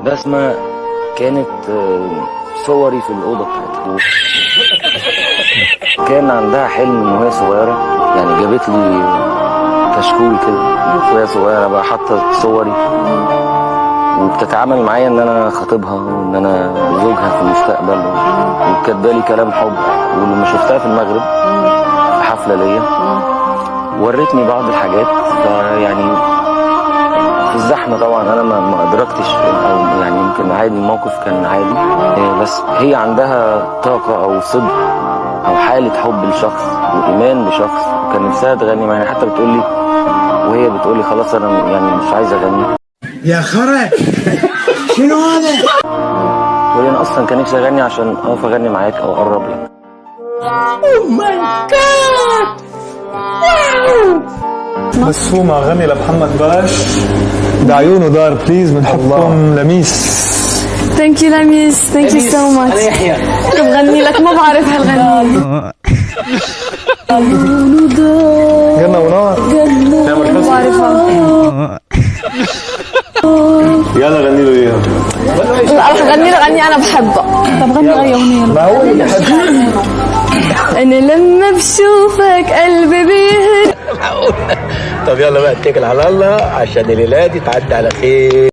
بسمة كانت صوري في الأوضة بتاعتها. كان عندها حلم وهي صغيرة، يعني جابت لي كشكول كده وهي صغيرة بقى حاطة صوري، وبتتعامل معايا ان انا خطيبها وان انا زوجها في المستقبل، وكاتبالي كلام حب. ولما شفتها في المغرب في حفلة ليا ورتني بعض الحاجات، فيعني في الزحمة طبعا انا ما ادركتش، او يعني يمكن عادي الموقف كان عادي، بس هي عندها طاقة او صدق او حالة حب لشخص وايمان بشخص، وكان نفسها تغني معايا. حتى بتقولي وهي بتقولي خلاص انا يعني مش عايزة اغني يا خرا شنو هذا؟ تقولي انا اصلا كان نفسي اغني عشان اقف اغني معاك او اقرب لك. اوه ماي جاد بس هو ما غني لمحمد باش ده عيونه دار بليز بنحبكم لميس. ثانك يو لميس، ثانك يو سو ماتش. بغني لك ما بعرف هالغنية. جنة ونار ما بعرفها. يلا غني له اياها. لا رح غني له غني انا بحبها. طب غني اي اغنية. ما هو اللي بحبها. انا لما بشوفك قلبي بيهرب. طب يلا بقى اتكل على الله عشان الليله دي تعدي على خير.